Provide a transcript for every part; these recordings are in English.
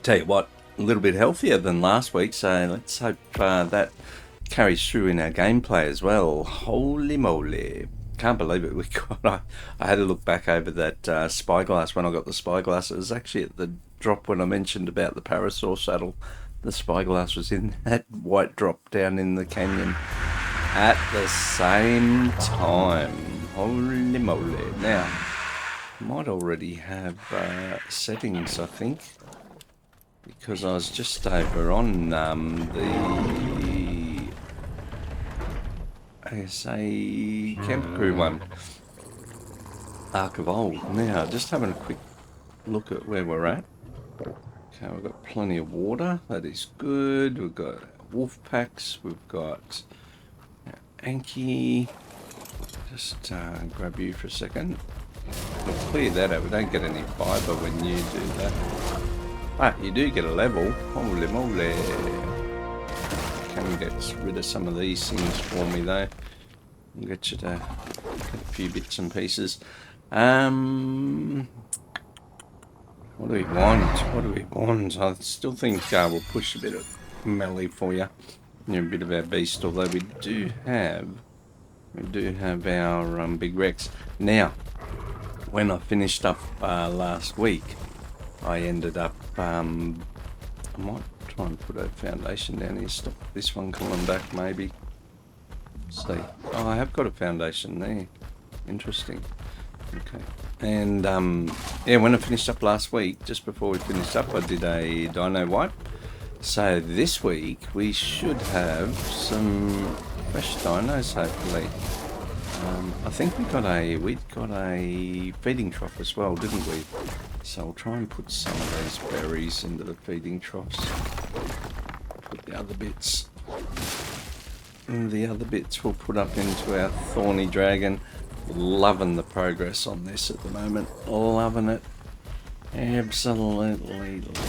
Tell you what, a little bit healthier than last week, so let's hope that carries through in our gameplay as well. Holy moly. Can't believe it. I had to look back over that spyglass when I got the spyglass. It was actually at the drop when I mentioned about the parasaur saddle. The spyglass was in that white drop down in the canyon at the same time. Holy moly. Now, I might already have settings, I think, because I was just over on the ASA Camper Crew one, Ark of Old. Now, just having a quick look at where we're at. Okay, we've got plenty of water. That is good. We've got wolf packs. We've got Anki. Just grab you for a second. We'll clear that out. We don't get any fibre when you do that. Ah, you do get a level. Holy moly. Can get rid of some of these things for me though. I'll get you to get a few bits and pieces. What do we want? What do we want? I still think we'll push a bit of melee for you. A bit of our beast, although we do have our big Rex. Now, when I finished up last week, I ended up, I might try and put a foundation down here, stop this one coming back maybe. See, oh, I have got a foundation there. Interesting. Okay. And yeah, when I finished up last week, just before we finished up, I did a dino wipe. So this week we should have some fresh dinos hopefully. I think we got a feeding trough as well, didn't we? So I'll try and put some of these berries into the feeding troughs. Put the other bits. And the other bits we'll put up into our thorny dragon. Loving the progress on this at the moment. Loving it. Absolutely love it.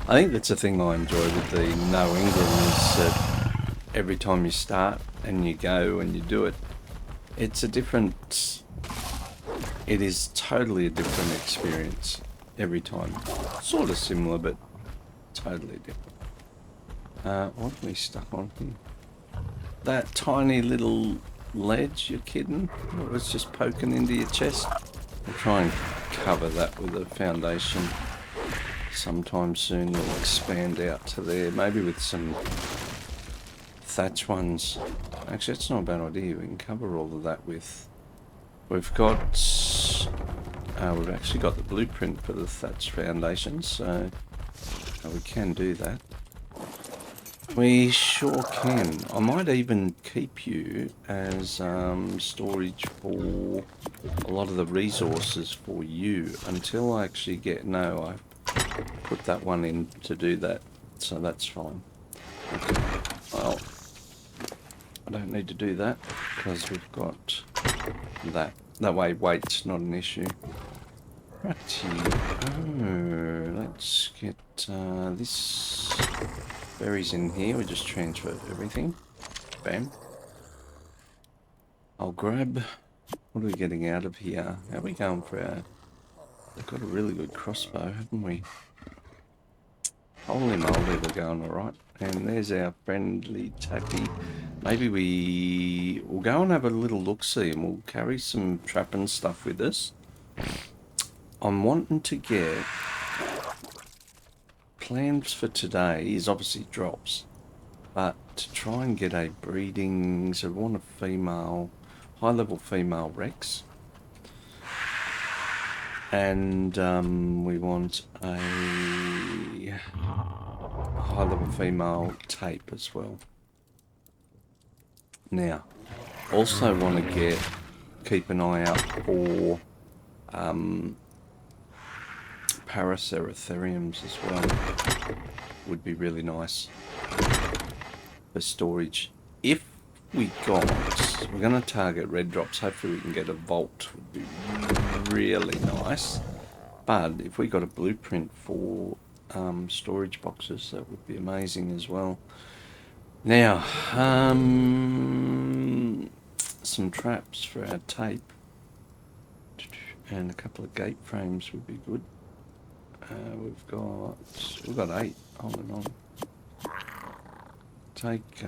I think that's the thing I enjoy with the no Engram is that every time you start and you go and you do it, it's a different... It is totally a different experience every time. Sort of similar, but totally different. What are we stuck on here? That tiny little ledge, you're kidding? It was just poking into your chest. We'll try and cover that with a foundation. Sometime soon we'll expand out to there, maybe with some thatch ones. Actually, that's not a bad idea. We can cover all of that with... We've actually got the blueprint for the thatch foundation, so we can do that. We sure can. I might even keep you as storage for a lot of the resources for you until I actually get... No, I put that one in to do that, so that's fine. Okay. Well, I don't need to do that because we've got that. That way weight's not an issue. Righty. Oh, let's get this berries in here. We just transfer everything. Bam. I'll grab... What are we getting out of here? How are we going for our... We've got a really good crossbow, haven't we? Holy moly, we're going alright. And there's our friendly Tappy. Maybe we'll go and have a little look-see and we'll carry some trapping stuff with us. I'm wanting to get... Plans for today is obviously drops. But to try and get a breeding... So we want a female... High-level female Rex. And we want a high-level female tape as well. Now, also want to keep an eye out for Paraceratheriums as well. Would be really nice for storage. If we're going to target red drops. Hopefully we can get a vault. Would be really nice. But if we got a blueprint for storage boxes, that would be amazing as well. Now, some traps for our tape and a couple of gate frames would be good. We've got 8 on and on. Take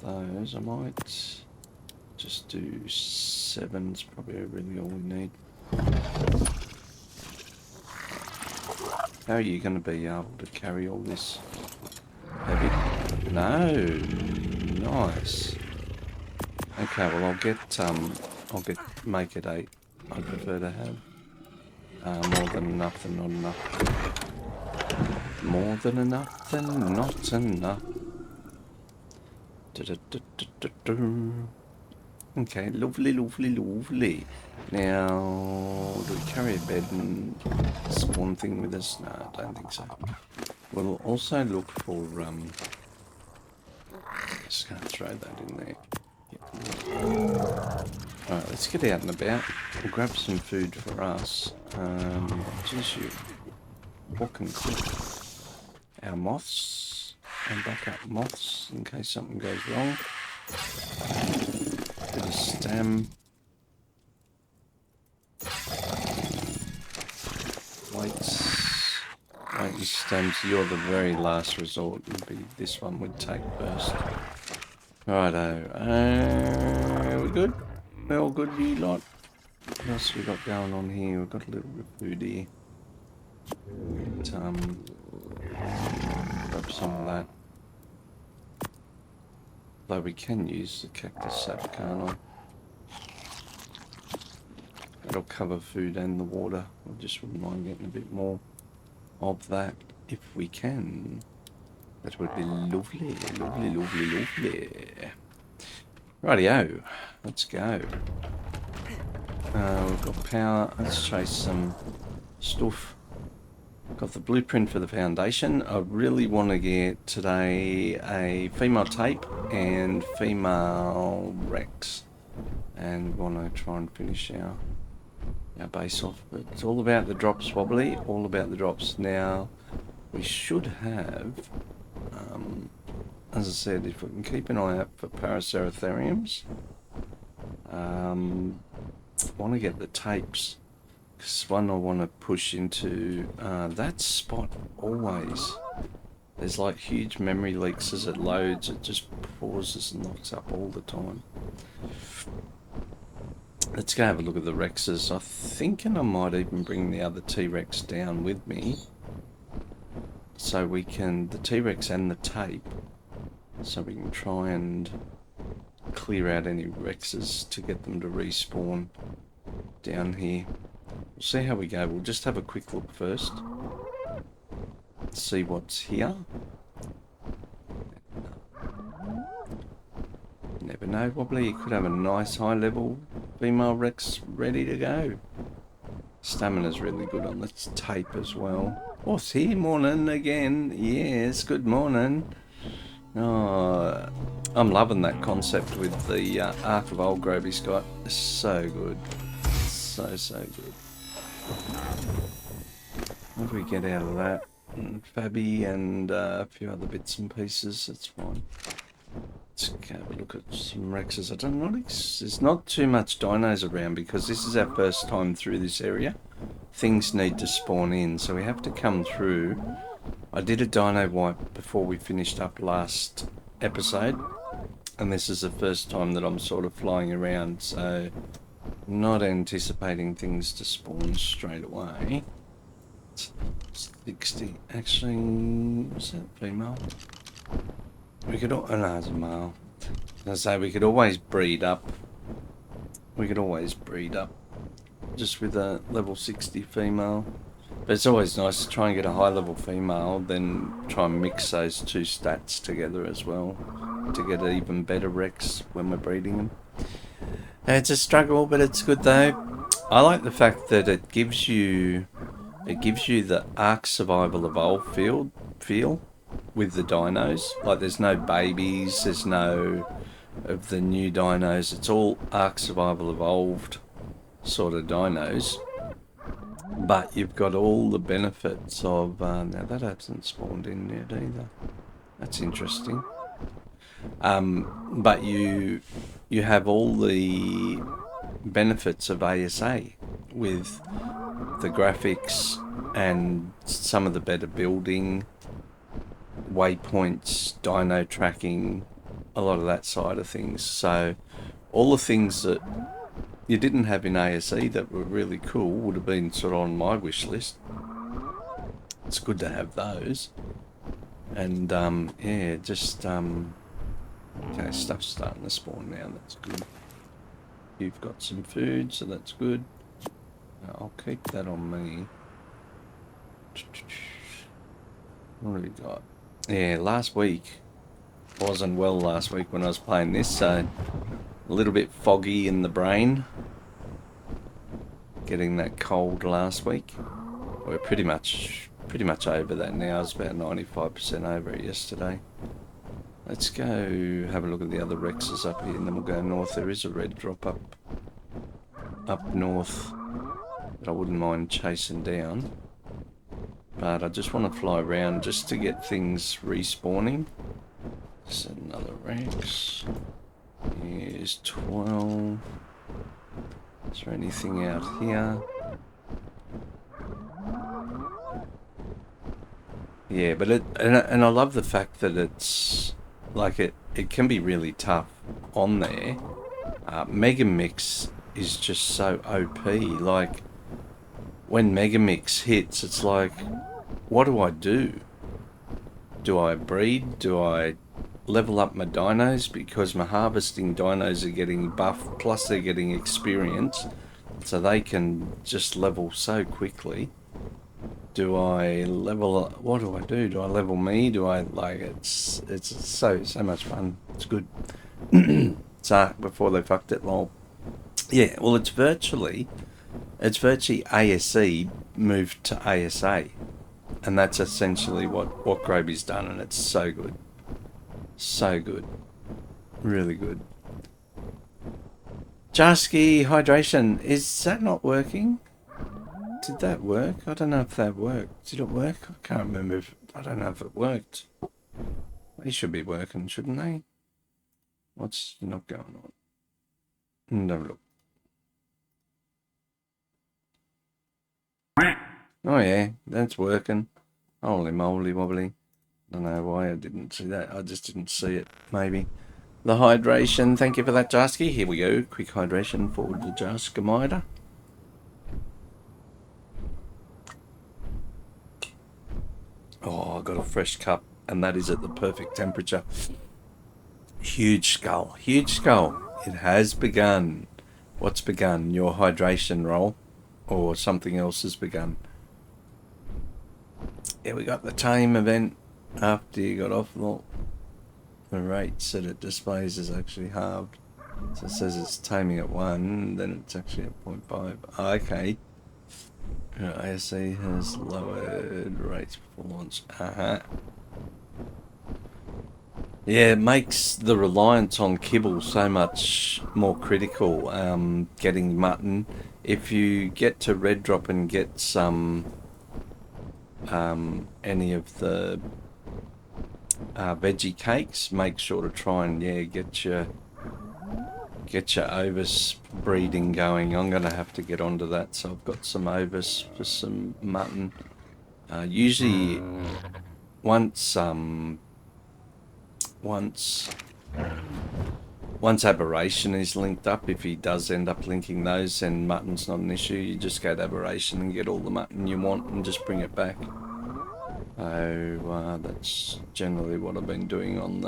those. I might just do 7. It's probably really all we need. How are you going to be able to carry all this heavy? No. Nice. Okay, well make it 8. I'd prefer to have more than enough than not enough. More than enough than not enough. Okay, lovely. Now, do we carry a bed and spawn thing with us? No, I don't think so. We'll also look for, just gonna throw that in there. Alright, let's get out and about. We'll grab some food for us. Just you walk and cook our moths and back up moths in case something goes wrong. Bit of stem. Weights and stems. You're the very last resort. Would be this one would take first. Righto. We good? We're all good, you lot? What else we got going on here? We've got a little bit of food here. Grab some of that. Though we can use the cactus sap, can't I? That'll cover food and the water. I just wouldn't mind getting a bit more of that if we can. That would be lovely. Rightio, let's go. We've got power. Let's chase some stuff. Got the blueprint for the foundation. I really want to get today a female tape and female Rex, and we want to try and finish our base off. But it's all about the drops, Wobbly. All about the drops. Now we should have, as I said, if we can keep an eye out for Paraceratheriums. I want to get the tapes. One I want to push into that spot always. There's like huge memory leaks as it loads. It just pauses and locks up all the time. Let's go have a look at the Rexes. I'm thinking I might even bring the other T-Rex down with me. So we can, the T-Rex and the tape. So we can try and clear out any Rexes to get them to respawn down here. We'll see how we go. We'll just have a quick look first. See what's here. Never know, Wobbly. You could have a nice high level female Rex ready to go. Stamina's really good on this tape as well. What's here? Morning again. Yes, good morning. Oh, I'm loving that concept with the Ark of Old Grove he's got. It's so good. So good. What do we get out of that? Fabby and a few other bits and pieces. That's fine. Let's have a look at some Rexes. I don't know. There's not too much dinos around because this is our first time through this area. Things need to spawn in, so we have to come through. I did a dino wipe before we finished up last episode, and this is the first time that I'm sort of flying around, so I'm not anticipating things to spawn straight away. 60. Actually, was that female? We could, oh no, it's a male. As I say, we could always breed up. Just with a level 60 female. But it's always nice to try and get a high level female, then try and mix those two stats together as well to get an even better Rex when we're breeding them. It's a struggle, but it's good though. I like the fact that it gives you the Ark Survival Evolved feel with the dinos. Like there's no babies, there's no of the new dinos. It's all Ark Survival Evolved sort of dinos. But you've got all the benefits of... now that hasn't spawned in yet either. That's interesting. But you have all the benefits of ASA with the graphics and some of the better building, waypoints, dino tracking, a lot of that side of things. So all the things that you didn't have in ASE that were really cool would have been sort of on my wish list. It's good to have those. And yeah, just okay, stuff's starting to spawn now. That's good. You've got some food, so that's good. I'll keep that on me. What have we got? Yeah, last week wasn't well last week when I was playing this, so a little bit foggy in the brain. Getting that cold last week. We're pretty much over that now. I was about 95% over it yesterday. Let's go have a look at the other Rexes up here, and then we'll go north. There is a red drop up north that I wouldn't mind chasing down. But I just want to fly around just to get things respawning. There's another Rex. Here's 12. Is there anything out here? Yeah, but and I love the fact that it's like it can be really tough on there. Mega Mix is just so OP. Like when Mega Mix hits, it's like, what do I do? Do I breed? Do I level up my dinos? Because my harvesting dinos are getting buffed, plus they're getting experience, so they can just level so quickly. Do I level? What do I do? Do I level me? Do I like? It's so much fun. It's good. So before they fucked it, lol. Yeah, well, it's virtually ASE moved to ASA, and that's essentially what Groby's done, and it's so good. So good. Really good. Jasky hydration, is that not working? Did that work? I don't know if that worked. Did it work? I can't remember I don't know if it worked. They should be working, shouldn't they? What's not going on? No, look. Oh yeah, that's working. Holy moly wobbly. I don't know why I didn't see that. I just didn't see it, maybe. The hydration, thank you for that, Jasky. Here we go. Quick hydration for the Jaskamida. Oh, I got a fresh cup, and that is at the perfect temperature. Huge skull. Huge skull. It has begun. What's begun? Your hydration roll? Or something else has begun? Yeah, we got the tame event after you got off. The rates that it displays is actually halved. So it says it's taming at 1, then it's actually at 0.5. Okay. ASE has lowered rates performance. Yeah, it makes the reliance on kibble so much more critical. Getting mutton. If you get to red drop and get some any of the veggie cakes, make sure to try and get your Ovis breeding going. I'm gonna have to get onto that, so I've got some Ovis for some mutton. Usually once Aberration is linked up, if he does end up linking those, then mutton's not an issue. You just go to Aberration and get all the mutton you want and just bring it back. So that's generally what I've been doing on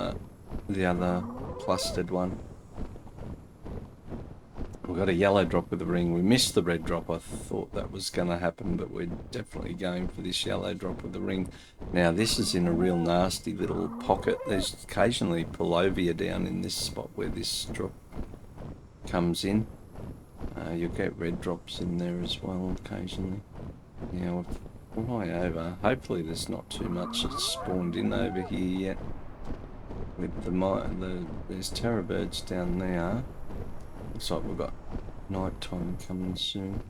the other clustered one. We've got a yellow drop with the ring. We missed the red drop. I thought that was going to happen, but we're definitely going for this yellow drop with the ring. Now, this is in a real nasty little pocket. There's occasionally pullovia down in this spot where this drop comes in. You'll get red drops in there as well occasionally. Yeah, we're way over. Hopefully there's not too much that's spawned in over here yet. With there's terror birds down there. Looks like we've got night time coming soon.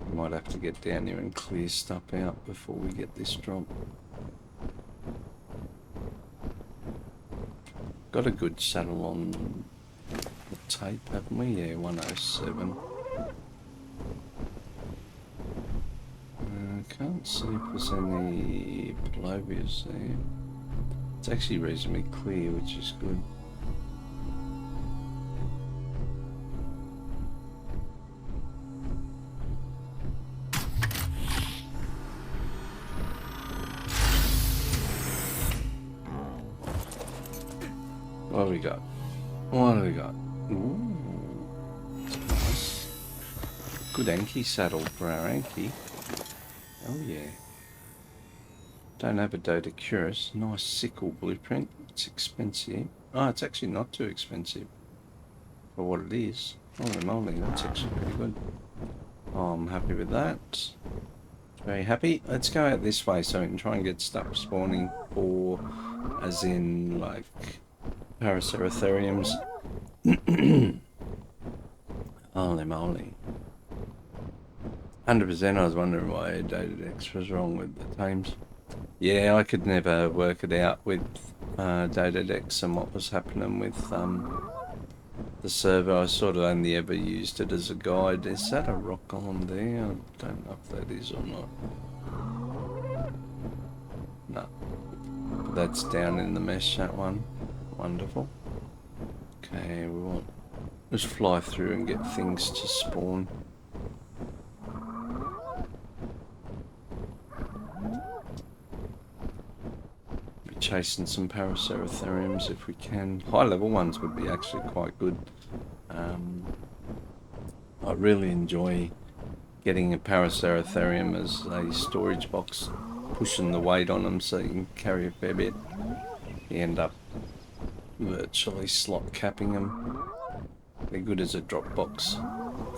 We might have to get down here and clear stuff out before we get this drop. Got a good saddle on the tape, haven't we? Yeah, 107. Can't see if there's any palovias there. It's actually reasonably clear, which is good. What do we got? What do we got? Ooh, that's nice. Good Anki saddle for our Anki. Oh yeah. Don't have a Dodecurus. Nice sickle blueprint. It's expensive. Oh, it's actually not too expensive for what it is. Holy moly, that's actually pretty good. Oh, I'm happy with that. Very happy. Let's go out this way so we can try and get stuff spawning for, as in, like, Paraceratheriums. Holy moly. 100% I was wondering why Dodedex was wrong with the tames. Yeah, I could never work it out with Dodedex and what was happening with the server. I sort of only ever used it as a guide. Is that a rock golem there? I don't know if that is or not. No. But that's down in the mesh, that one. Wonderful. Okay, we want... Let's fly through and get things to spawn. Be chasing some Paraceratheriums if we can. High level ones would be actually quite good. I really enjoy getting a Paraceratherium as a storage box, pushing the weight on them so you can carry a fair bit. You end up virtually slot capping them. They're good as a drop box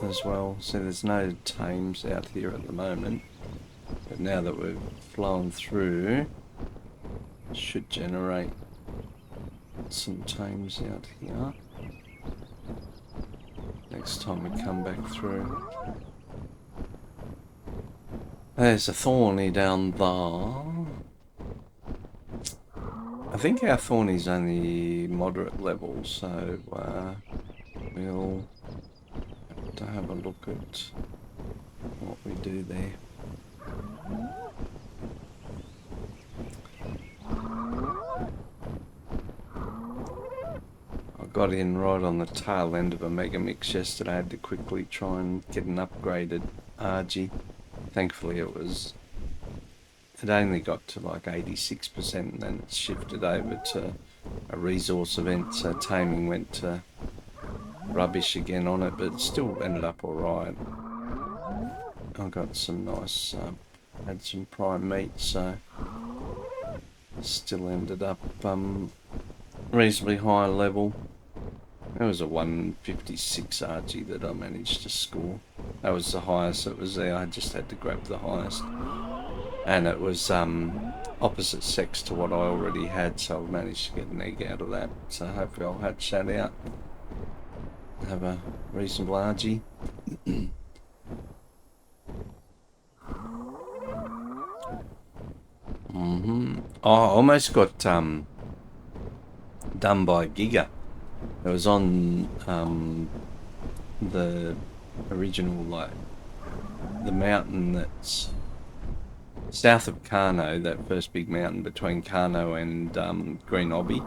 as well. So there's no tames out here at the moment, but now that we've flown through, should generate some tames out here next time we come back through. There's a thorny down there. I think our thorny's only moderate level, so we'll have to have a look at what we do there. I got in right on the tail end of a mega mix yesterday. I had to quickly try and get an upgraded RG. Thankfully it only got to like 86% and then it shifted over to a resource event, so taming went to rubbish again on it, but it still ended up alright. I got some nice, had some prime meat, so still ended up reasonably high level. There was a 156 RG that I managed to score. That was the highest that was there. I just had to grab the highest. And it was opposite sex to what I already had, so I managed to get an egg out of that. So hopefully I'll hatch that out. Have a reasonable RG. Oh, I almost got done by Giga. It was on the original, like, the mountain that's south of Carno, that first big mountain between Carno and Green Obby.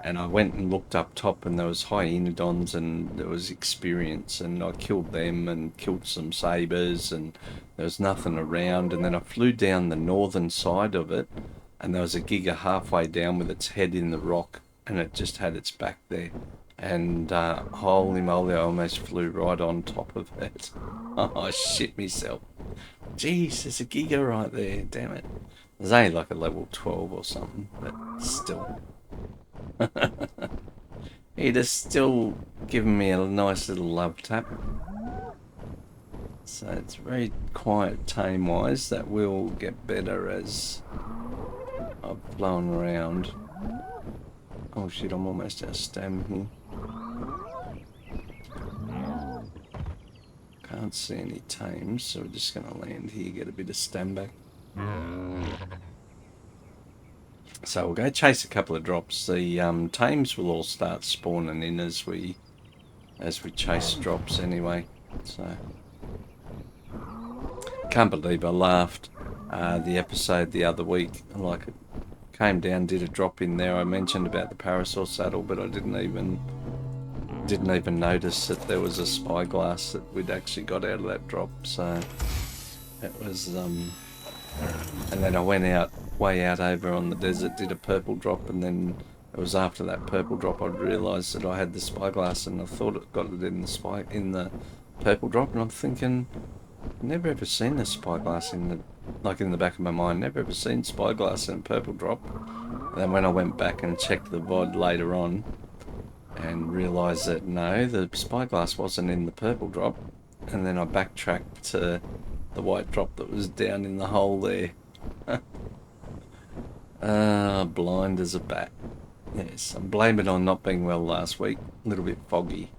And I went and looked up top and there was hyenodons and there was experience, and I killed them and killed some sabres and there was nothing around. And then I flew down the northern side of it and there was a Giga halfway down with its head in the rock and it just had its back there. And holy moly, I almost flew right on top of it. I shit myself. Jeez, there's a Giga right there, damn it. There's only like a level 12 or something, but still. It has still given me a nice little love tap. So it's very quiet tame wise. That will get better as I've flown around. Oh shit, I'm almost out of stam here. Can't see any tames, so we're just going to land here, get a bit of stam back. So we'll go chase a couple of drops. The tames will all start spawning in as we chase drops anyway. So can't believe I laughed the episode the other week. Like, it came down, did a drop in there. I mentioned about the parasaur saddle, but I didn't even notice that there was a spyglass that we'd actually got out of that drop. So it was and then I went out way out over on the desert, did a purple drop, and then it was after that purple drop I'd realised that I had the spyglass, and I thought it got it in the purple drop, and I'm thinking, never ever seen a spyglass in the back of my mind, never ever seen spyglass in a purple drop. And then when I went back and checked the VOD later on and realised that no, the spyglass wasn't in the purple drop, and then I backtracked to the white drop that was down in the hole there. Blind as a bat. Yes, I'm blaming it on not being well last week. A little bit foggy.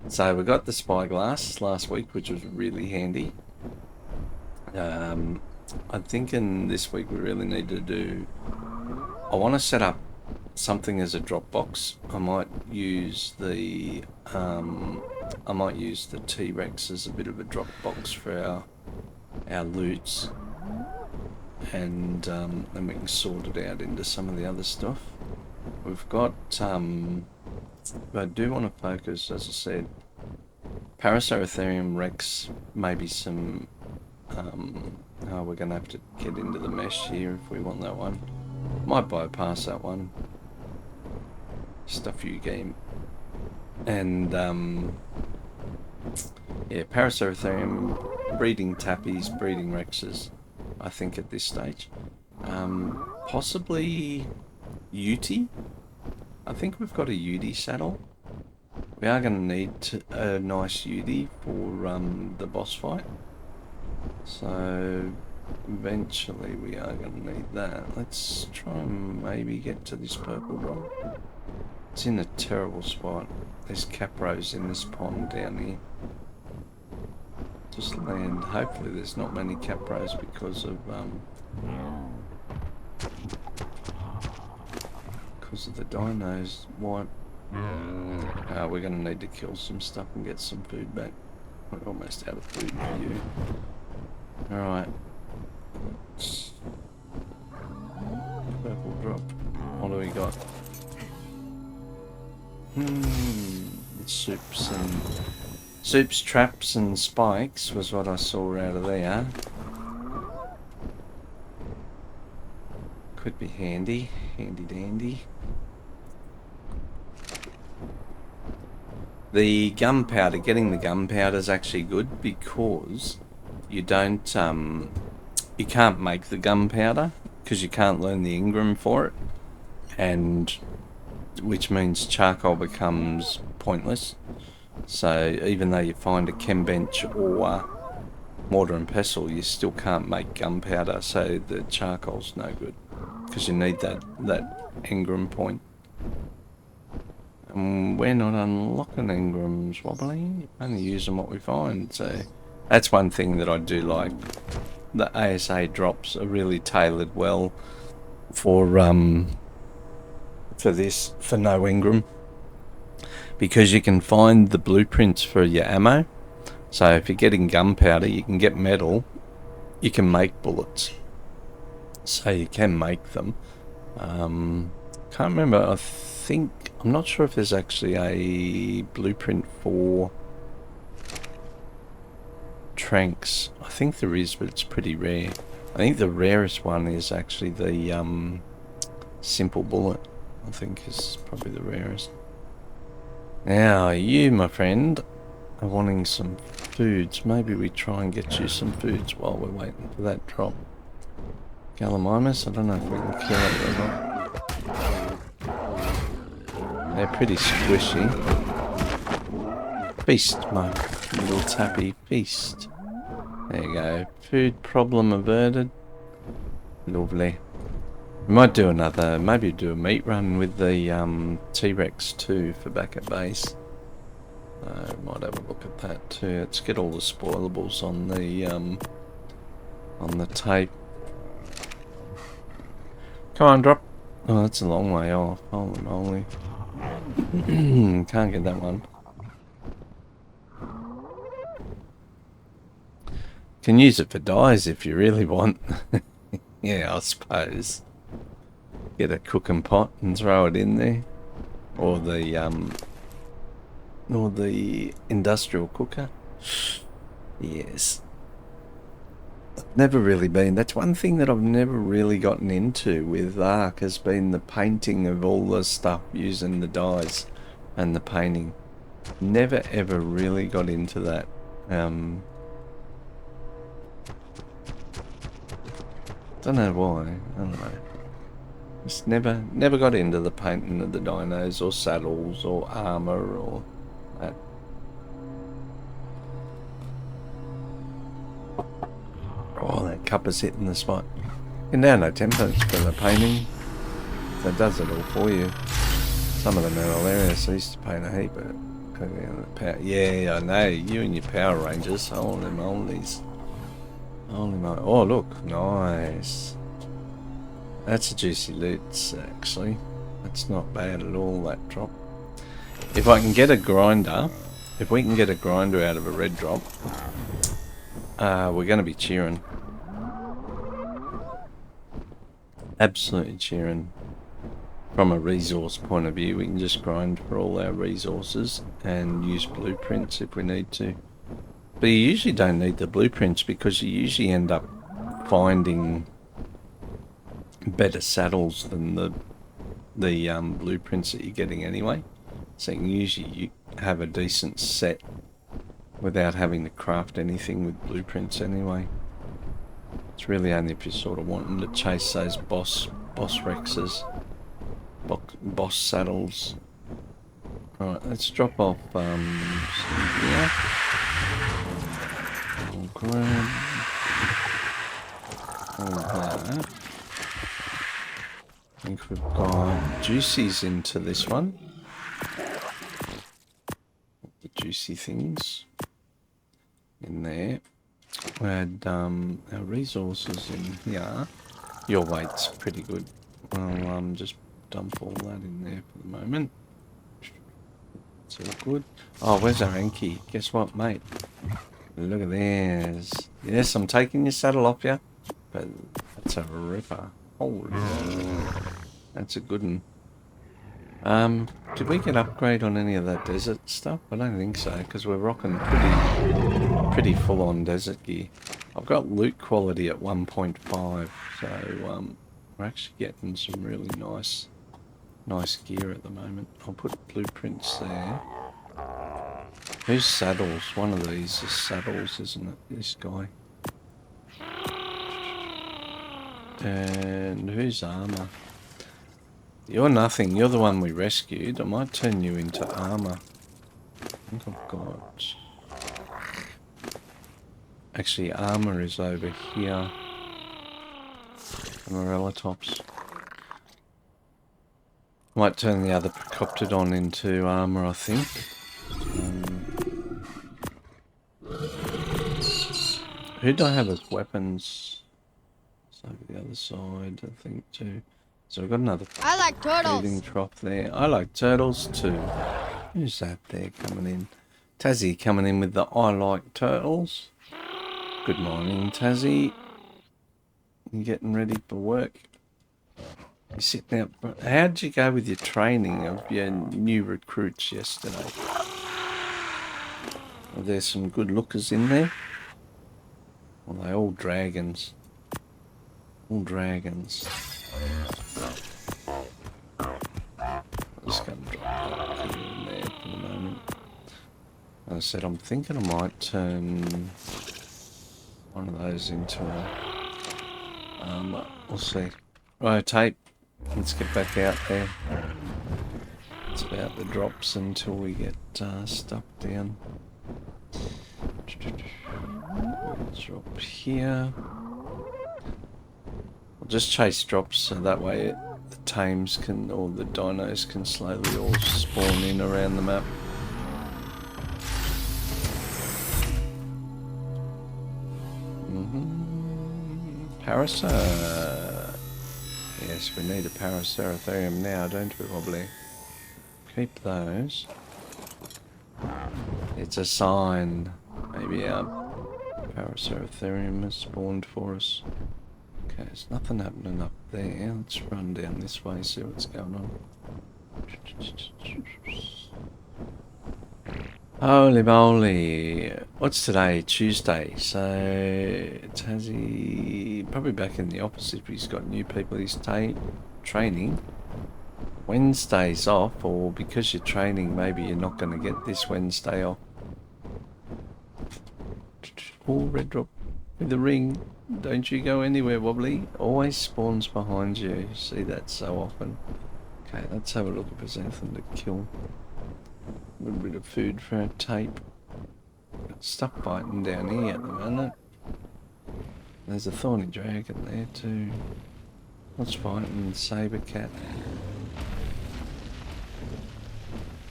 So we got the spyglass last week, which was really handy. I'm thinking this week we really need to do... I want to set up something as a drop box. I might use the T-Rex as a bit of a drop box for our loots, and then we can sort it out into some of the other stuff. We've got I do want to focus, as I said, Parasauritherium Rex, maybe some we're going to have to get into the mesh here if we want that one. Might bypass that one. Stuff you game. And yeah, Parasauritherium, breeding tappies, breeding Rexes, I think at this stage. Possibly Ute. I think we've got a Ute saddle. We are going to need a nice Ute for the boss fight. So eventually we are going to need that. Let's try and maybe get to this purple drop. It's in a terrible spot. There's capros in this pond down here. Just land. Hopefully there's not many capros because of the dinos. What? We're going to need to kill some stuff and get some food back. We're almost out of food for you. Alright. Purple drop. What do we got? Soups, traps and spikes was what I saw out of there. Could be handy dandy. The gunpowder, getting the gunpowder is actually good because you don't, you can't make the gunpowder because you can't learn the Engram for it, and which means charcoal becomes pointless. So even though you find a chem bench or mortar and pestle, you still can't make gunpowder, so the charcoal's no good because you need that Engram point. And we're not unlocking Engrams, wobbly, only using what we find. So that's one thing that I do like. The ASA drops are really tailored well for no Engram, because you can find the blueprints for your ammo. So if you're getting gunpowder, you can get metal, you can make bullets, so you can make them. Can't remember, I'm not sure if there's actually a blueprint for tranks. I think there is, but it's pretty rare. I think the rarest one is actually the simple bullet. I think is probably the rarest. Now you, my friend, are wanting some foods. Maybe we try and get you some foods while we're waiting for that drop. Gallimimus, I don't know if we can kill it or not. They're pretty squishy. Feast, my little tappy, feast. There you go. Food problem averted. Lovely. We might do maybe do a meat run with the T-Rex too for back at base. Might have a look at that too. Let's get all the spoilables on the tape. Come on, drop. Oh, that's a long way off. Holy moly. Can't get that one. Can use it for dyes if you really want. Yeah, I suppose. Get a cooking pot and throw it in there. Or the industrial cooker. Yes. Never really been. That's one thing that I've never really gotten into with Ark, has been the painting of all the stuff using the dyes and the painting. Never ever really got into that. Don't know why. I don't know. Just never got into the painting of the dinos or saddles or armor or that. Oh, that cup is hitting the spot. You can down no templates for the painting. So it does it all for you. Some of them are hilarious. I used to paint a heap, but yeah, I know. You and your Power Rangers. Holy mollies. Holy moly. Oh, look. Nice. That's a juicy loot, actually. That's not bad at all, that drop. If I can get a grinder, if we can get a grinder out of a red drop, we're going to be cheering. Absolutely cheering. From a resource point of view, we can just grind for all our resources and use blueprints if we need to. But you usually don't need the blueprints because you usually end up finding better saddles than the blueprints that you're getting anyway. So you can usually have a decent set without having to craft anything with blueprints anyway. It's really only if you're sort of wanting to chase those boss Rexes. Boss saddles. Right, let's drop off some here. We'll grab all that. I think we've got juicies into this one. The juicy things in there. We had our resources in here. Your weight's pretty good. I'll just dump all that in there for the moment. It's all good. Oh, where's our Anki? Guess what, mate? Look at this. Yes, I'm taking your saddle off you, but that's a ripper. Holy moly. That's a good one. Did we get upgrade on any of that desert stuff? I don't think so, because we're rocking pretty full-on desert gear. I've got loot quality at 1.5, so we're actually getting some really nice gear at the moment. I'll put blueprints there. Who's saddles? One of these is saddles, isn't it? This guy. And who's armor? You're nothing. You're the one we rescued. I might turn you into armor. I think I've got... Actually, armor is over here. Amarellatops. Might turn the other Procoptodon into armor, I think. Who do I have as weapons? It's over the other side, I think, too. So I've got another feeding trough there. I like turtles, too. Who's that there coming in? Tassie coming in with the I like turtles. Good morning, Tassie. You getting ready for work? You're sitting out. How'd you go with your training of your new recruits yesterday? Are there some good lookers in there? Well, they're all dragons. All dragons. I'm just going to drop that in there for the moment. As I said, I'm thinking I might turn one of those into a... we'll see. Right, tape. Let's get back out there. It's about the drops until we get stuff down. Drop here. I'll just chase drops so that way the tames can, or the dinos can slowly all spawn in around the map. Parasite. Yes, we need a Paraceratherium now, don't we, Wobbly? Keep those. It's a sign. Maybe our Paraceratherium has spawned for us. Okay, there's nothing happening up there. Let's run down this way, see what's going on. Holy moly. What's today? Tuesday. So, Tassie probably back in the office if he's got new people he's training. Wednesday's off, or because you're training, maybe you're not going to get this Wednesday off. Oh, red drop with the ring. Don't you go anywhere, Wobbly. Always spawns behind you. See that so often. Okay, let's have a look if there's anything to kill. A little bit of food for our tape. Got stuff biting down here at the moment. There's a thorny dragon there too. What's fighting? Saber cat.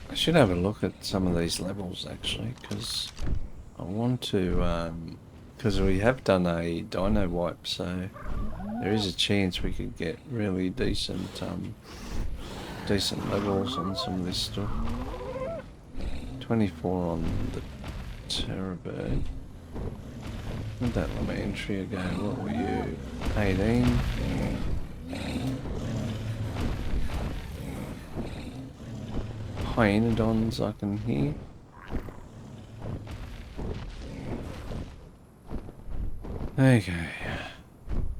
I should have a look at some of these levels actually, because I want to, because we have done a dino wipe, so there is a chance we could get really decent levels on some of this stuff. 24 on the Terrorbird. Where'd that Lamentria go? What were you? 18? Hyenodons I can hear. There you go.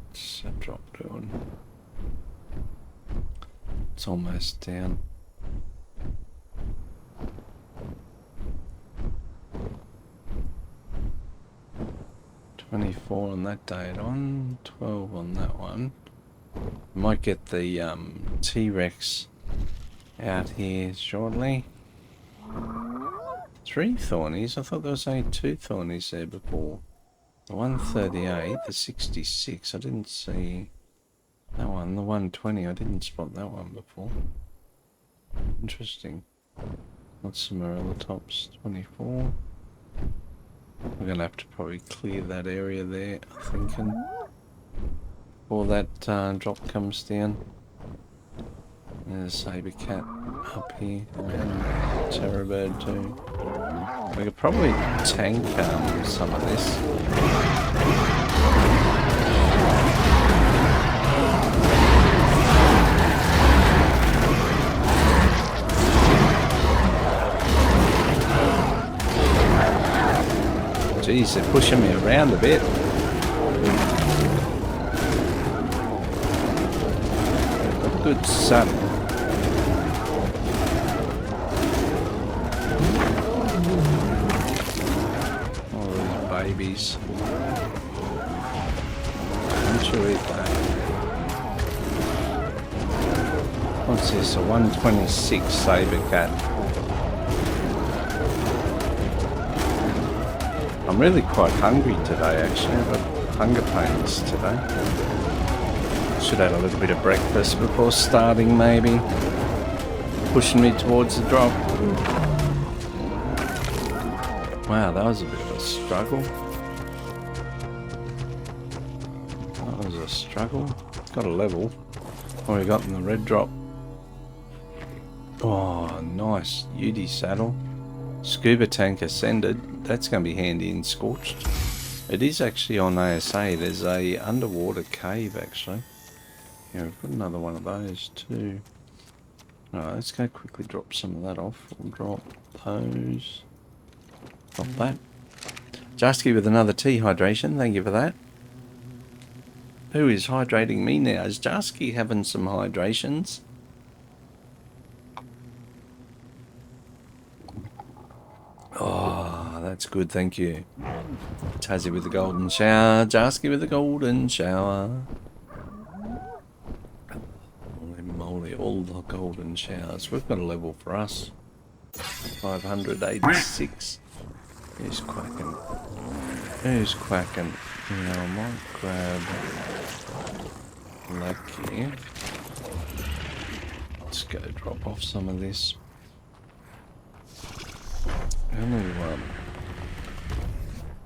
What's that drop doing? It's almost down. $24 on that date on, 12 on that one. Might get the T-Rex out here shortly. 3 thornies? I thought there was only 2 thornies there before. The 138, the 66, I didn't see that one. The 120, I didn't spot that one before. Interesting. What's some Marilla tops? 24. We're going to have to probably clear that area there, I'm thinking, before that drop comes down. There's a saber cat up here, and Terrorbird too. We could probably tank some of this. Jeez, they're pushing me around a bit. A good saddle. Oh, these babies. Don't you eat that? What's this? A 126 saber cat. I'm really quite hungry today actually. I've got hunger pains today. Should have a little bit of breakfast before starting maybe. Pushing me towards the drop. Wow, that was a bit of a struggle. That was a struggle. Got a level. What we got in the red drop? Oh, nice. Udi saddle. Scuba tank ascended. That's going to be handy in Scorched. It is actually on ASA. There's a underwater cave actually. Yeah, we've got another one of those too. Alright, let's go quickly drop some of that off. We'll drop those. Drop that. Jasky with another tea hydration. Thank you for that. Who is hydrating me now? Is Jasky having some hydrations? Oh, that's good, thank you. Tassie with the golden shower, Jasky with the golden shower. Holy moly, all the golden showers. We've got a level for us. 586. Who's quacking? Who's quacking? You know, I might grab Lucky. Let's go drop off some of this.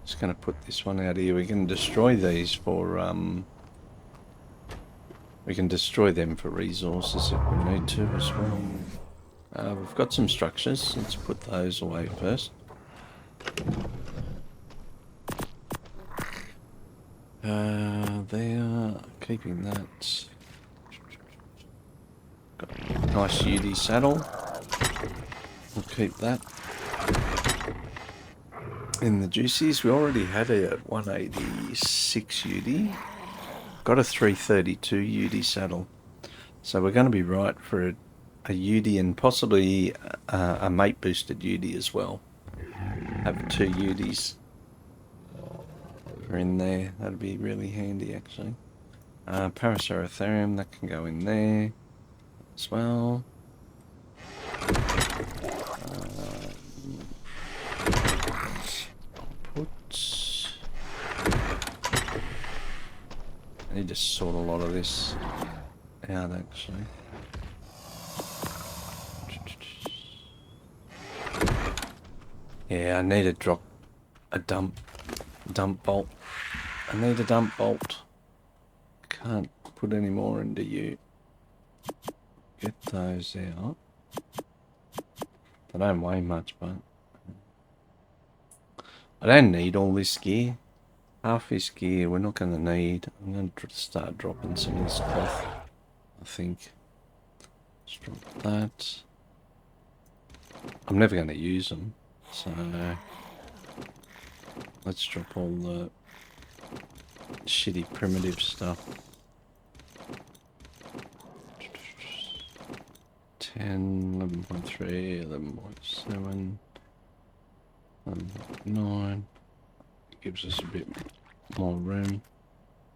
Just going to put this one out here. We can destroy these for we can destroy them for resources if we need to as well. We've got some structures. Let's put those away first. They are keeping that. Got a nice UD saddle. We'll keep that. In the juicies, we already had a 186 UD. Got a 332 UD saddle. So we're going to be right for a UD and possibly a mate boosted UD as well. Have 2 UDs are in there. That'd be really handy actually. Paraceratherium, that can go in there as well. I need to sort a lot of this out actually. Yeah, I need to drop a dump bolt. I need a dump bolt. Can't put any more into you. Get those out. They don't weigh much, but I don't need all this gear. Half this gear we're not going to need. I'm going to start dropping some of this cloth, I think. Let's drop that. I'm never going to use them, so let's drop all the shitty primitive stuff. 10, 11.3, 11.7, 11.9. It gives us a bit more room.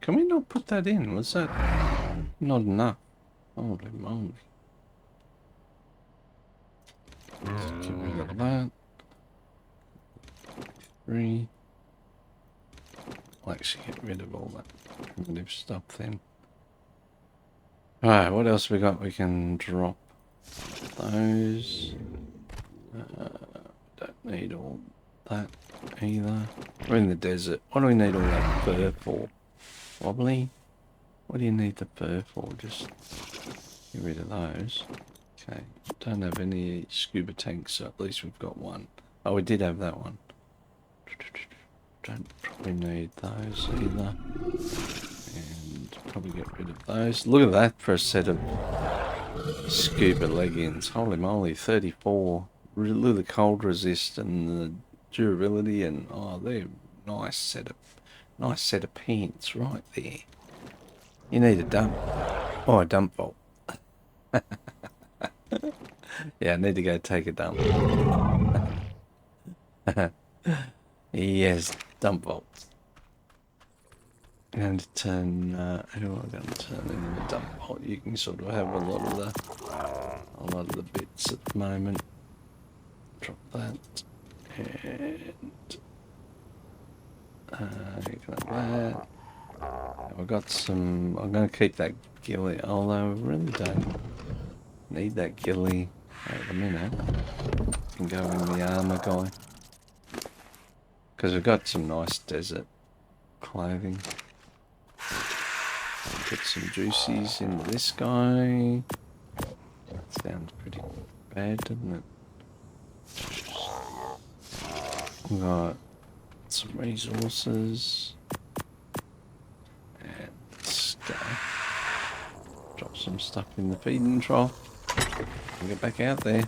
Can we not put that in? Was that not enough? Holy moly. Let's get rid of that. 3. I'll actually get rid of all that primitive stuff then. Alright, what else we got? We can drop those. Don't need all that either. We're in the desert. What do we need all that fur for? Wobbly? What do you need the fur for? Just get rid of those. Okay. Don't have any scuba tanks, so at least we've got one. Oh, we did have that one. Don't probably need those either. And probably get rid of those. Look at that for a set of scuba leggings. Holy moly, 34. Look at the cold resist and the durability, and oh, they're nice set of pants right there. You need a dump. Oh, a dump bolt. Yeah, I need to go take a dump. Yes, dump bolts. I'm going to turn, who am I going to turn into a dump bolt? You can sort of have a lot of the bits at the moment. Drop that. And you can have that. I've got some, I'm going to keep that ghillie, although I really don't need that ghillie at the minute. Can go in the armor guy. Because we've got some nice desert clothing. Put some juicies into this guy. That sounds pretty bad, doesn't it? We've got some resources. And let's go. Drop some stuff in the feeding trough. And get back out there.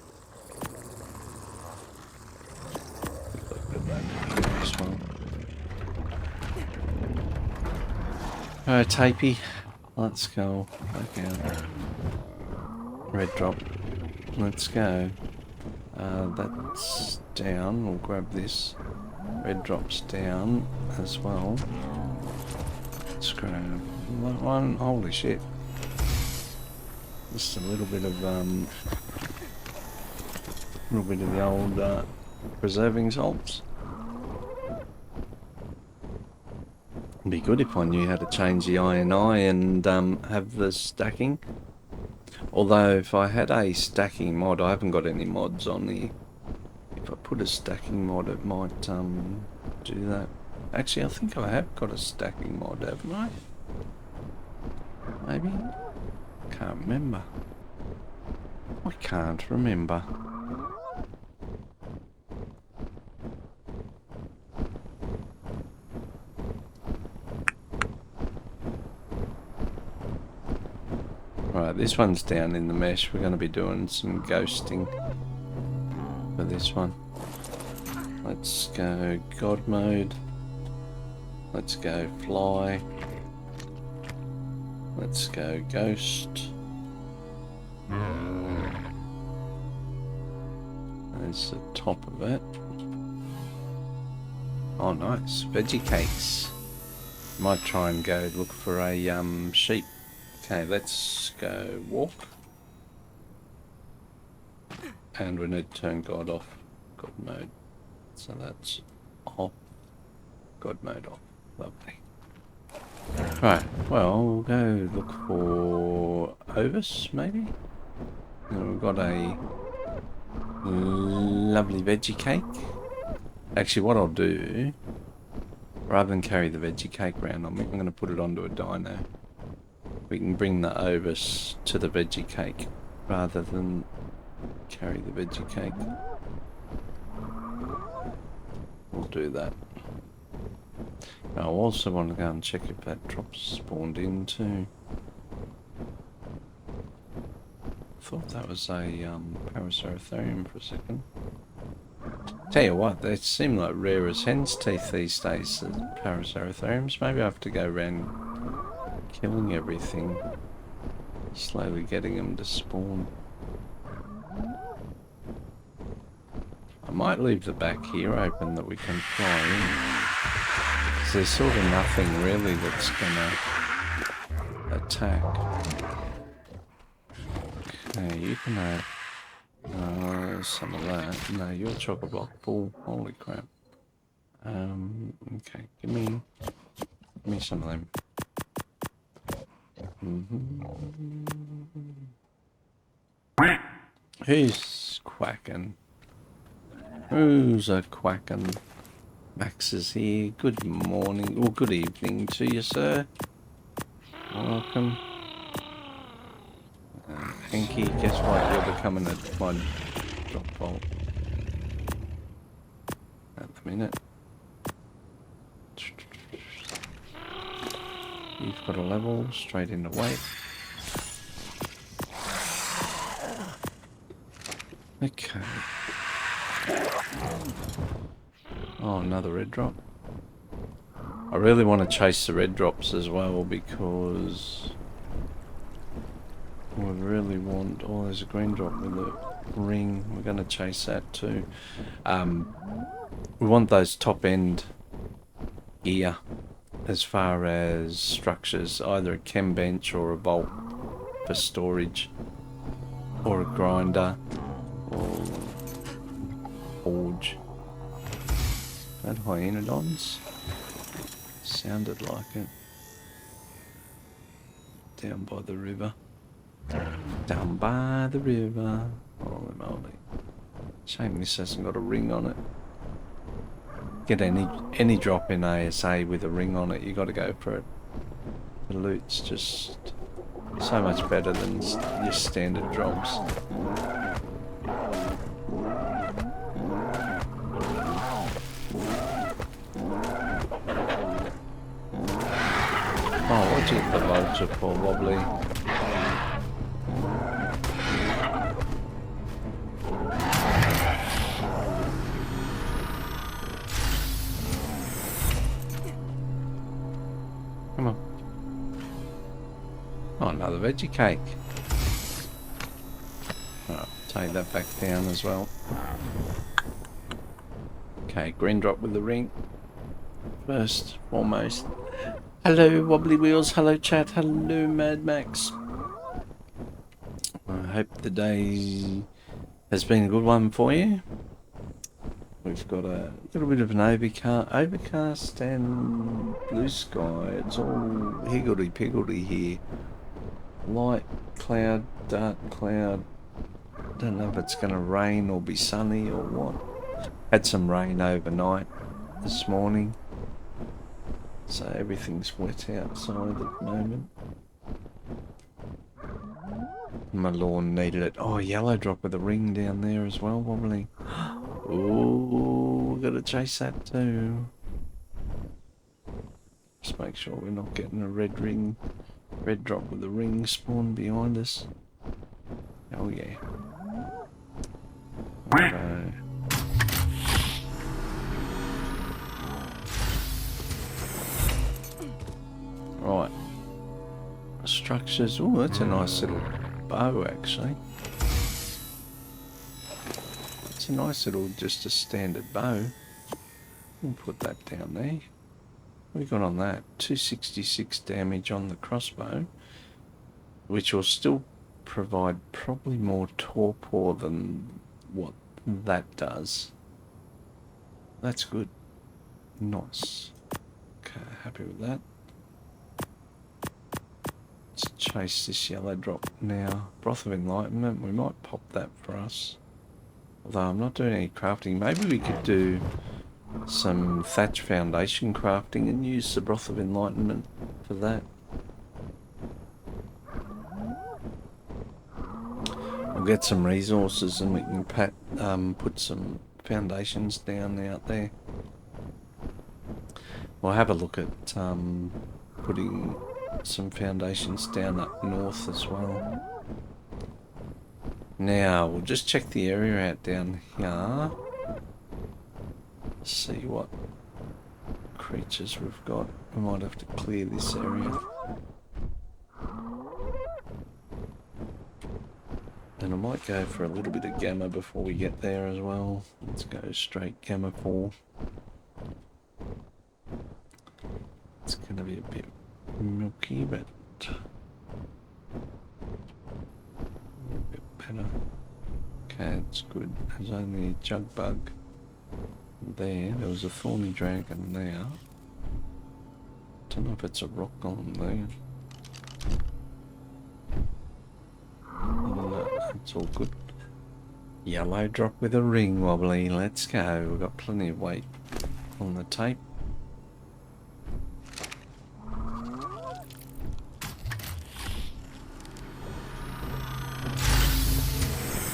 Alright, Tapey, let's go back out. Red drop, let's go. That's down, we'll grab this. Red drop's down as well. Let's grab that one, holy shit. Just a little bit of the old preserving salts. It'd be good if I knew how to change the INI and have the stacking. Although if I had a stacking mod, I haven't got any mods on here. If I put a stacking mod, it might do that. Actually, I think I have got a stacking mod, haven't I? Maybe? Can't remember. I can't remember. Right, this one's down in the mesh. We're going to be doing some ghosting for this one. Let's go God mode. Let's go fly. Let's go ghost. There's the top of it. Oh, nice. Veggie cakes. Might try and go look for a sheep. Okay, let's go walk. And we need to turn God off. God mode. So that's off. God mode off. Lovely. Right, well, we'll go look for AUS, maybe? And we've got a lovely veggie cake. Actually, what I'll do, rather than carry the veggie cake around on me, I'm going to put it onto a dino. We can bring the AUS to the veggie cake, rather than carry the veggie cake. We'll do that. I also want to go and check if that drop's spawned in too. Thought that was a Paraceratherium for a second. Tell you what, they seem like rare as hen's teeth these days, the Paraceratheriums. Maybe I have to go around killing everything, slowly getting them to spawn. I might leave the back here open that we can fly in. There's sort of nothing really that's gonna attack. Okay, you can have some of that. No, you're chock-a-block full. Holy crap. Okay, give me some of them. Who's quacking? Who's a quacking? Max is here. Good morning, or good evening to you, sir. Welcome. Hanky, guess what? You're becoming a quad drop vault. At the minute. You've got a level straight into weight. Okay. Oh, another red drop. I really want to chase the red drops as well because we really want... Oh, there's a green drop with a ring. We're going to chase that too. We want those top end gear as far as structures, either a chem bench or a vault for storage, or a grinder, or forge. That hyenodons sounded like it. Down by the river. Down by the river. Holy moly. Shame this hasn't got a ring on it. Get any drop in ASA with a ring on it, you got to go for it. The loot's just so much better than your standard drops. Oh, what'd you hit the vulture for, Wobbly? Come on. Oh, another veggie cake. Oh, take that back down as well. Okay, green drop with the ring. First, foremost. Hello, Wobbly Wheels. Hello, chat. Hello, Mad Max. I hope the day has been a good one for you. We've got a little bit of an overcast and blue sky. It's all higgledy-piggledy here. Light cloud, dark cloud. Don't know if it's going to rain or be sunny or what. Had some rain overnight this morning. So everything's wet outside at the moment. My lawn needed it. Oh, yellow drop with a ring down there as well, Wobbly. Ooh, gotta chase that too. Just make sure we're not getting a red ring Red drop with the ring spawn behind us. Oh yeah. Righto. Right. Structures. Oh, that's a nice little bow actually. It's a nice little, just a standard bow. We'll put that down there. What have we got on that? 266 damage on the crossbow, which will still provide probably more torpor than what that does. That's good. Nice. Okay, happy with that. Let's chase this yellow drop now. Broth of Enlightenment, we might pop that for us. Although I'm not doing any crafting. Maybe we could do some thatch foundation crafting and use the Broth of Enlightenment for that. We'll get some resources and we can put some foundations down out there. We'll have a look at putting some foundations down up north as well. Now we'll just check the area out down here. See what creatures we've got. We might have to clear this area. And I might go for a little bit of gamma before we get there as well. Let's go straight gamma 4. It's going to be a bit milky, but a bit better. Okay, it's good. There's only a jug bug there. There was a thorny dragon there. Don't know if it's a rock golem there. No, it's all good. Yellow drop with a ring wobbly. Let's go. We've got plenty of weight on the tape.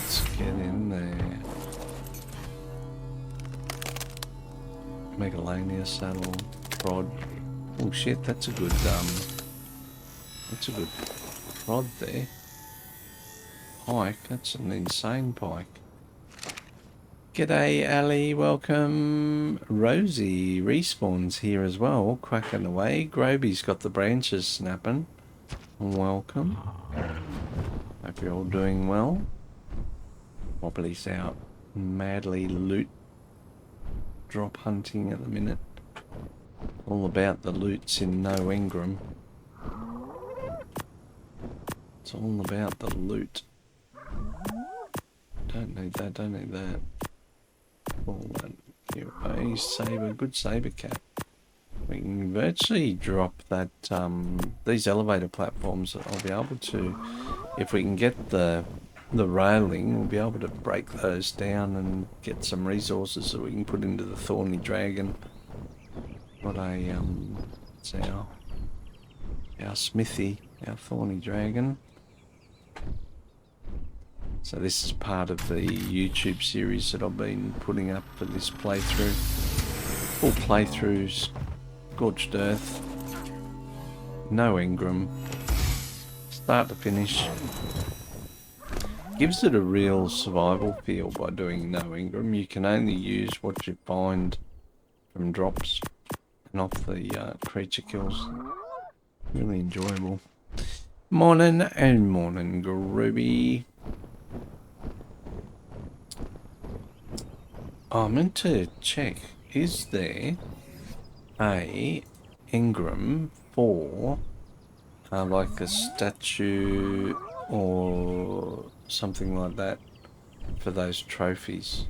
Let's get in there. Megalania saddle, prod. Oh shit, that's a good prod there. Pike, that's an insane pike. G'day Ali, welcome. Rosie respawns here as well, cracking away. Groby's got the branches snapping. Welcome. Hope you're all doing well. Wobbly's out madly loot drop hunting at the minute. All about the loots in no Engram. It's all about the loot. Don't need that, don't need that. All that. Here, saber, good saber cap. We can virtually drop that, these elevator platforms. I'll be able to, if we can get the railing, we'll be able to break those down and get some resources that we can put into the thorny dragon. What a, it's our smithy, our thorny dragon. So this is part of the YouTube series that I've been putting up for this playthrough. Full playthroughs, Scorched Earth, no Engram, start to finish. Gives it a real survival feel by doing no Engram. You can only use what you find from drops and off the creature kills. Really enjoyable. Morning and morning, Groovy. I meant to check, is there a Engram for like a statue or something like that for those trophies?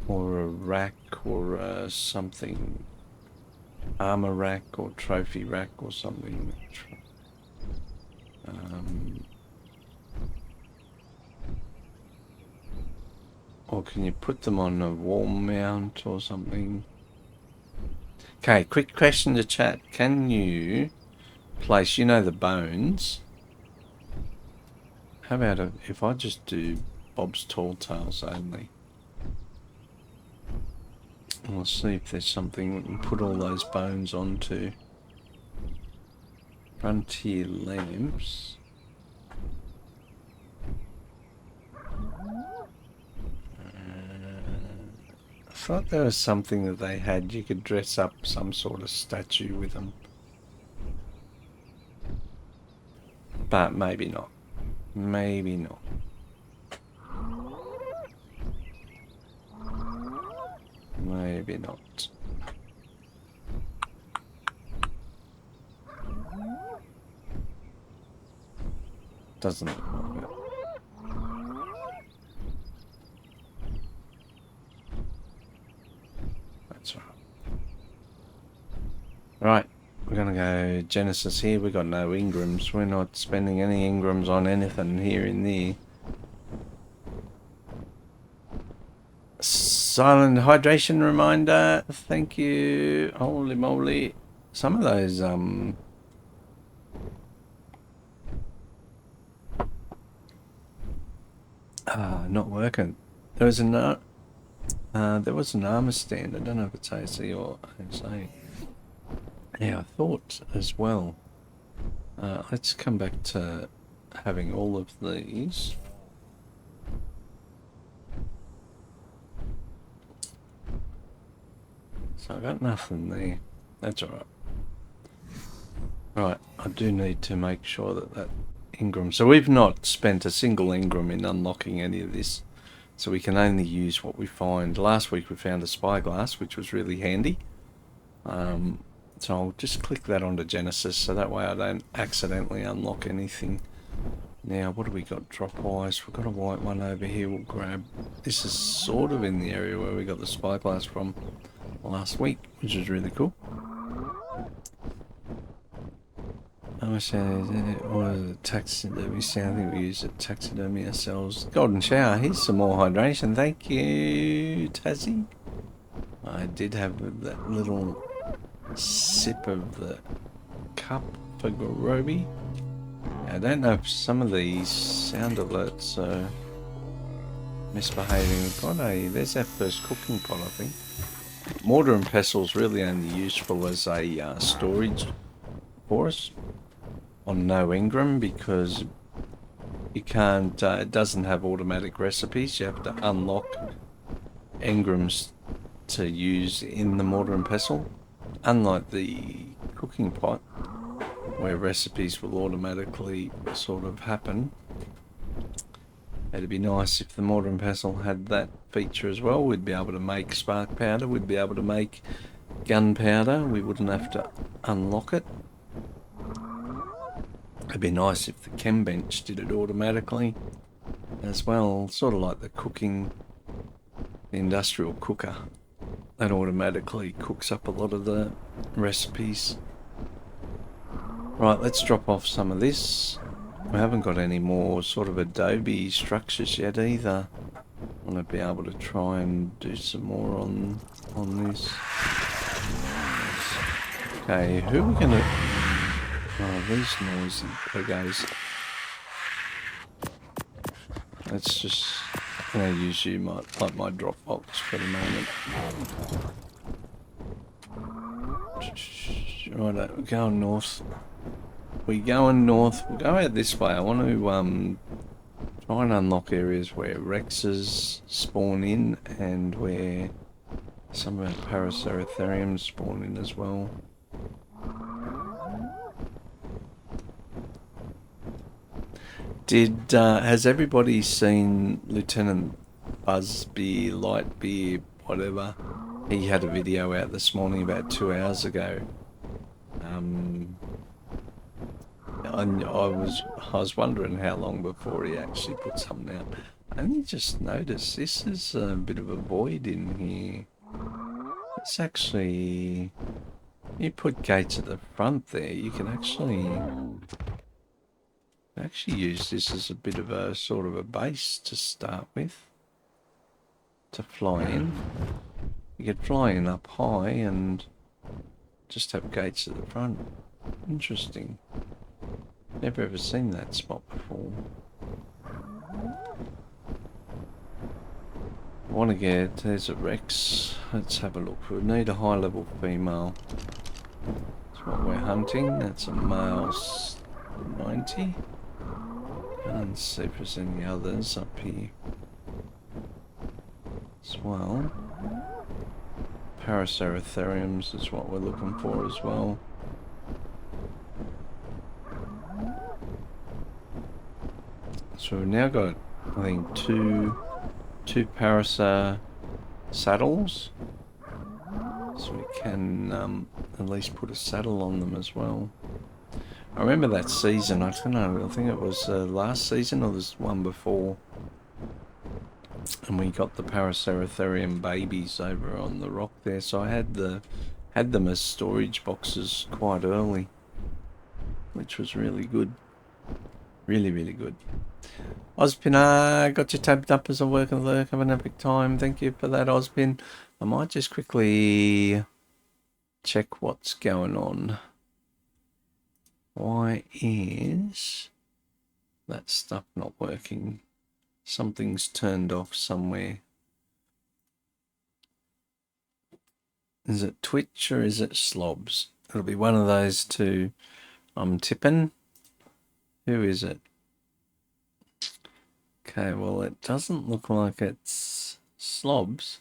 Or a rack or something, armor rack or trophy rack or something. Or can you put them on a wall mount or something? Okay, quick question to chat. Can you place, you know, the bones? How about if I just do Bob's Tall Tales only? We'll see if there's something we can put all those bones onto. Frontier lamps. I thought there was something that they had. You could dress up some sort of statue with them. But maybe not. Maybe not. Maybe not. Doesn't look like it. That's right. Right, we're gonna go Genesis here. We got no Engrams. We're not spending any Engrams on anything here in there. Silent hydration reminder. Thank you. Holy moly. Some of those not working. There was an armor stand. I don't know if it's AC or ASA. Yeah, I thought as well. Let's come back to having all of these. So I got nothing there. That's alright. Right, I do need to make sure that Engram... So we've not spent a single Engram in unlocking any of this. So we can only use what we find. Last week we found a spyglass, which was really handy. So I'll just click that onto Genesis, so that way I don't accidentally unlock anything. Now, what do we got drop-wise? We've got a white one over here we'll grab. This is sort of in the area where we got the spyglass from last week, which is really cool. I say what is it? Taxidermy. I think we use it taxidermy ourselves. Golden shower. Here's some more hydration. Thank you, Tassie. I did have that little sip of the cup for Garobi. I don't know if some of these sound alerts are misbehaving. God, there's our first cooking pot, I think. Mortar and pestle's really only useful as a storage for us on no Engram, because you can't, it doesn't have automatic recipes. You have to unlock Engrams to use in the mortar and pestle, unlike the cooking pot where recipes will automatically sort of happen. It'd be nice if the mortar and pestle had that feature as well. We'd be able to make spark powder, we'd be able to make gunpowder, we wouldn't have to unlock it. It'd be nice if the chem bench did it automatically as well, sort of like the cooking, the industrial cooker. That automatically cooks up a lot of the recipes. Right, let's drop off some of this. We haven't got any more sort of adobe structures yet either. I want to be able to try and do some more on this. Okay, who are we going to... Oh, these noisy piggos. Let's just... I'm going to use you like my drop box for the moment. Right, we're going north. We're going north. We'll go out this way. I want to try and unlock areas where Rexes spawn in and where some of our Paraceratheriums spawn in as well. Has everybody seen Lieutenant Buzzbeer, Lightbeer, whatever? He had a video out this morning about 2 hours ago. I was wondering how long before he actually put something out. I only just noticed this is a bit of a void in here. It's actually... You put gates at the front there, you can actually use this as a bit of a sort of a base to start with. To fly in. You could fly in up high and just have gates at the front. Interesting. Never ever seen that spot before. I want to get... There's a Rex. Let's have a look. We need a high level female. So what we're hunting. That's a male 90. Can't see if there's any others up here as well. Paraceratheriums is what we're looking for as well. So we've now got, I think, two Parasa saddles. So we can at least put a saddle on them as well. I remember that season, I don't know, I think it was last season or this one before. And we got the Paraceratherium babies over on the rock there. So I had them as storage boxes quite early, which was really good. Really, really good. Ozpin, got you tabbed up as a work and lurk. Have an epic time. Thank you for that, Ozpin. I might just quickly check what's going on. Why is that stuff not working? Something's turned off somewhere. Is it Twitch or is it Slobs? It'll be one of those two. I'm tipping. Who is it? Okay, well, it doesn't look like it's Slobs.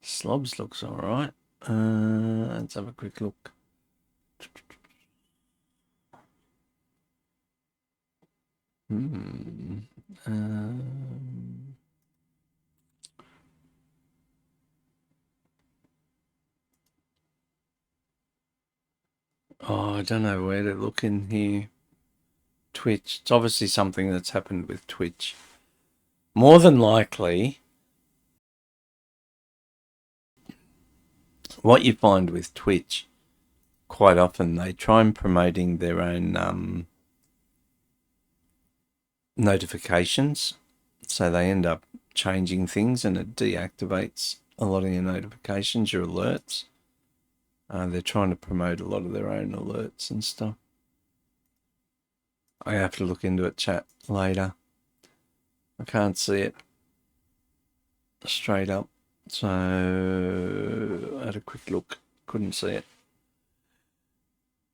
Slobs looks alright. Let's have a quick look. Oh, I don't know where to look in here. Twitch. It's obviously something that's happened with Twitch. More than likely, what you find with Twitch, quite often they try and promoting their own notifications. So they end up changing things and it deactivates a lot of your notifications, your alerts. They're trying to promote a lot of their own alerts and stuff. I have to look into it, chat, later. I can't see it straight up. So I had a quick look. Couldn't see it.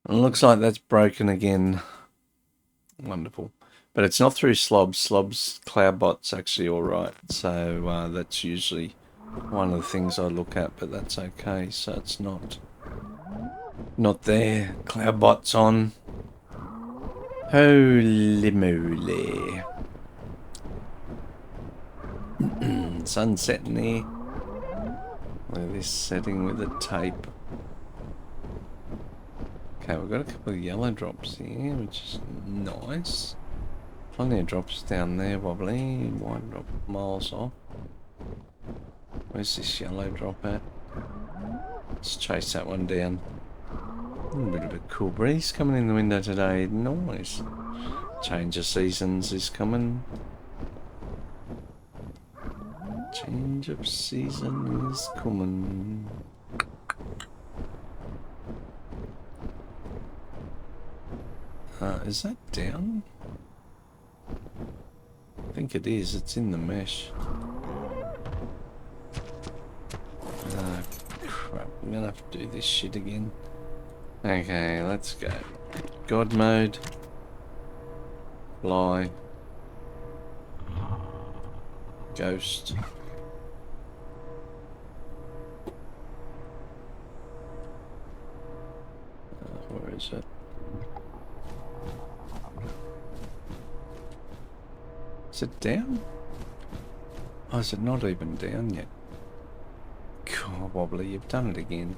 And it looks like that's broken again. Wonderful. But it's not through Slobs. Slobs Cloudbot's actually alright. So that's usually one of the things I look at, but that's okay. So it's not there. Cloudbot's on. Holy moly. Sun setting there. Look at this setting with the tape. Okay, we've got a couple of yellow drops here, which is nice. Plenty of drops down there, wobbly. White drop miles off. Where's this yellow drop at? Let's chase that one down. A bit of a cool breeze coming in the window today. Nice. Change of seasons is coming. Change of season is coming. Is that down? I think it is. It's in the mesh. Crap. I'm gonna have to do this shit again. Okay, let's go. God mode. Fly. Ghost. Where is it? Is it down? Oh, is it not even down yet? God, wobbly, you've done it again.